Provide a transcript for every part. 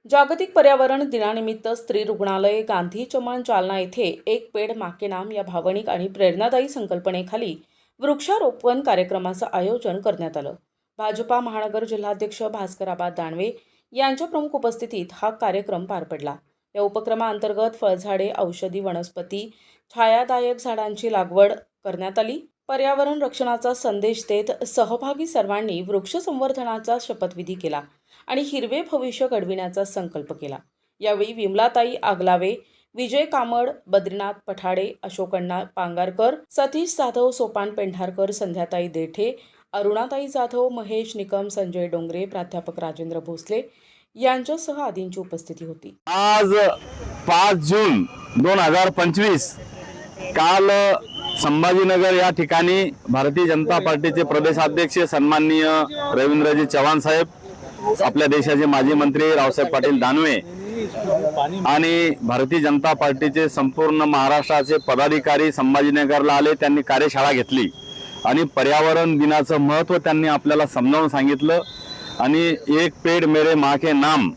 जागतिक पर्यावरण दिनानिमित्त स्त्री रुग्णालय गांधी चमन जालना येथे एक पेड माँ के नाम या भावनिक आणि प्रेरणादायी संकल्पनेखाली वृक्षारोपण कार्यक्रमाचं आयोजन करण्यात आलं। भाजपा महानगर जिल्हाध्यक्ष भास्कराबाद दानवे यांच्या प्रमुख उपस्थितीत हा कार्यक्रम पार पडला। या उपक्रमाअंतर्गत फळझाडे, औषधी वनस्पती, छायादायक झाडांची लागवड करण्यात आली। पर्यावरण रक्षणाचा संदेश देत सहभागी सर्वांनी वृक्ष संवर्धनाचा शपथविधी केला आणि हिरवे भविष्य घडविण्याचा संकल्प केला। यावेळी विमलाताई आगलावे, विजय कामड, बद्रीनाथ पठाडे, अशोकण्णा पांगारकर, सतीश जाधव, सोपान पेंढारकर, संध्याताई देठे, अरुणाताई जाधव, महेश निकम, संजय डोंगरे, प्राध्यापक राजेंद्र भोसले यांच्यासह आदींची उपस्थिती होती। आज 5 जून 2025 काल संभाजीनगर या ठिकाणी भारतीय जनता पार्टीचे प्रदेशाध्यक्ष सन्माननीय रवींद्रजी चव्हाण साहेब, आपल्या देशाचे माजी मंत्री रावसाहेब पाटील दानवे आणि भारतीय जनता पार्टीचे संपूर्ण महाराष्ट्राचे पदाधिकारी संभाजीनगरला आले। त्यांनी कार्यशाळा घेतली आणि पर्यावरण दिनाचं महत्त्व त्यांनी आपल्याला समजावून सांगितलं आणि एक पेड़ मेरे माँ के नाम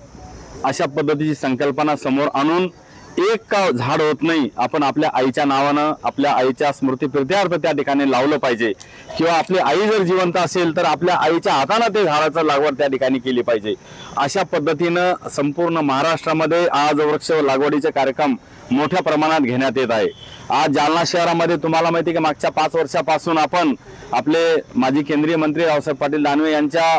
अशा पद्धतीची संकल्पना समोर आणून एक का झाड होत नाही, आपण आपल्या आईच्या नावानं, आपल्या आईच्या स्मृतीप्रित्यर्थ त्या ठिकाणी लावलं पाहिजे किंवा आपली आई जर जिवंत असेल तर आपल्या आईच्या हाताने ते झाडाचं लागवड त्या ठिकाणी केली पाहिजे। अशा पद्धतीनं संपूर्ण महाराष्ट्रामध्ये आज वृक्ष लागवडीचे कार्यक्रम मोठ्या प्रमाणात घेण्यात येत आहे। आज जालना शहरामध्ये तुम्हाला माहिती आहे की मागच्या 5 वर्षापासून आपण आपले माजी केंद्रीय मंत्री रावसाहेब पाटील दानवे यांच्या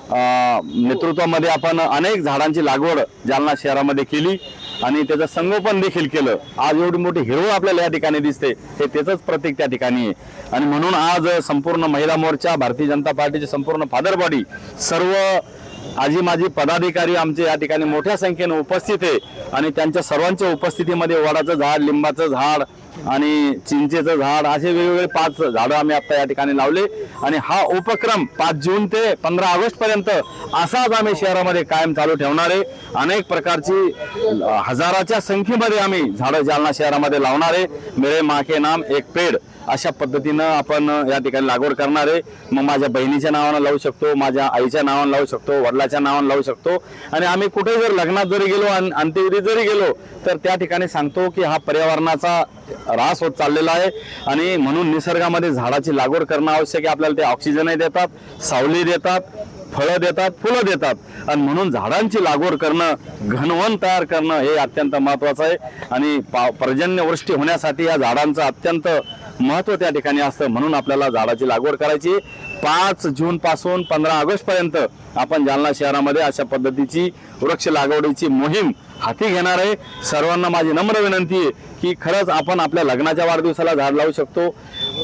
नेतृत्वामध्ये आपण अनेक झाडांची लागवड जालना शहरामध्ये केली आणि त्याचं संगोपन देखील केलं। आज एवढी मोठी हिरवळ आपल्याला या ठिकाणी दिसते, हे त्याचंच प्रतीक त्या ठिकाणी आहे। आणि म्हणून आज संपूर्ण महिला मोर्चा, भारतीय जनता पार्टीचे संपूर्ण फादर बॉडी, सर्व आजी माजी पदाधिकारी आमचे या ठिकाणी मोठ्या संख्येने उपस्थित आहे आणि त्यांच्या सर्वांच्या उपस्थितीमध्ये वडाचं झाड, लिंबाचं झाड आणि चिंचेचं झाड असे वेगवेगळे 5 झाडं आम्ही आता या ठिकाणी लावले आणि हा उपक्रम 5 जून ते 15 ऑगस्ट पर्यंत असाच आम्ही शहरामध्ये कायम चालू ठेवणार आहे। अनेक प्रकारची हजाराच्या संख्येमध्ये आम्ही झाडं जालना शहरामध्ये लावणार आहे। मेरे माँ के नाम एक पेड़ अशा पद्धतीनं आपण या ठिकाणी लागवड करणार आहे। मग माझ्या बहिणीच्या नावानं लावू शकतो, माझ्या आईच्या नावानं लावू शकतो, वडिलाच्या नावानं लावू शकतो आणि आम्ही कुठे जर लग्नात जरी गेलो, अंत्यविधी जरी गेलो तर त्या ठिकाणी सांगतो की हा पर्यावरणाचा ऱ्हास होत चाललेला आहे आणि म्हणून निसर्गामध्ये झाडाची लागवड करणं आवश्यक आहे। आपल्याला ते ऑक्सिजनही देतात, सावली देतात, फळं देतात, फुलं देतात आणि म्हणून झाडांची लागवड करणं, घनवन तयार करणं हे अत्यंत महत्त्वाचं आहे आणि पर्जन्यवृष्टी होण्यासाठी या झाडांचं अत्यंत महत्त्व त्या ठिकाणी असतं। म्हणून आपल्याला झाडाची लागवड करायची। 5 जून पासून 15 ऑगस्ट पर्यंत आपण जालना शहरामध्ये अशा पद्धतीची वृक्ष लागवडीची मोहीम हाती घेणार आहे। सर्वांना माझी नम्र विनंती आहे की खरंच आपण आपल्या लग्नाच्या वाढदिवसाला झाड लावू शकतो।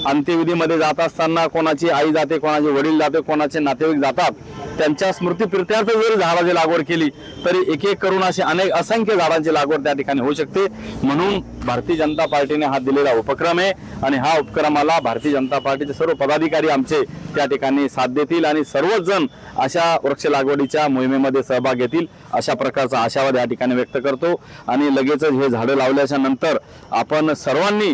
अंत्यविधीमध्ये जात असताना कोणाची आई जाते, कोणाचे वडील जाते, कोणाचे नातेवाईक जातात, त्यांच्या स्मृतीप्रित्यर्थ जरी झाडाची लागवड केली तरी एक एक करून असे असंख्य झाडांची लागवड त्या ठिकाणी होऊ शकते। म्हणून भारतीय जनता पार्टीने हा दिलेला उपक्रम आहे आणि हा उपक्रमाला भारतीय जनता पार्टीचे सर्व पदाधिकारी आमचे त्या ठिकाणी साथ देतील आणि सर्वच जण अशा वृक्ष लागवडीच्या मोहिमेमध्ये सहभाग घेतील अशा प्रकारचा आशावाद या ठिकाणी व्यक्त करतो आणि लगेचच हे झाडं लावल्याच्या नंतर आपण सर्वांनी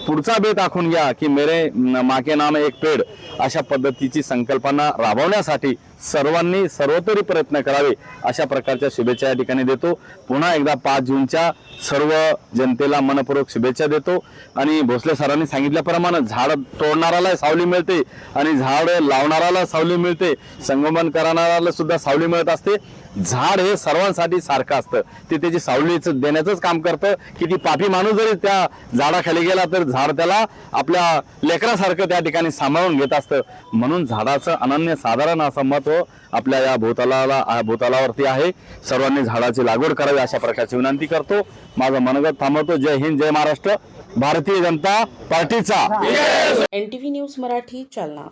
पुढचा बेत आखून घ्या की मेरे माँ के नाम एक पेड़ अशा पद्धतीची संकल्पना राबवण्यासाठी सर्वांनी सर्वतोरी प्रयत्न करावे अशा प्रकारच्या शुभेच्छा या ठिकाणी देतो। पुन्हा एकदा 5 जूनच्या सर्व जनतेला मनपूर्वक शुभेच्छा देतो आणि भोसले सरांनी सांगितल्याप्रमाणे झाड तोडणाऱ्याला सावली मिळते आणि झाड लावणाऱ्याला सावली मिळते, संगोपन करणाऱ्याला सुद्धा सावली मिळत असते। झाड हे सर्वांसाठी सारखं असतं, ते त्याची सावलीच देण्याचंच काम करतं। किती पापी माणूस जरी त्या झाडाखाली गेला तर झाड त्याला आपल्या लेकरासारखं त्या ठिकाणी सांभाळून घेत असतं। म्हणून झाडाचं अनन्य साधारण असं महत्त्व आपल्या या भूतलावरती आहे। सर्वांनी झाडाची लागवड करावी अशा प्रकारची विनंती करतो। माझं मनोगत थांबवतो। जय हिंद, जय महाराष्ट्र, भारतीय जनता पार्टीचा। NTV news Marathi, Jalna.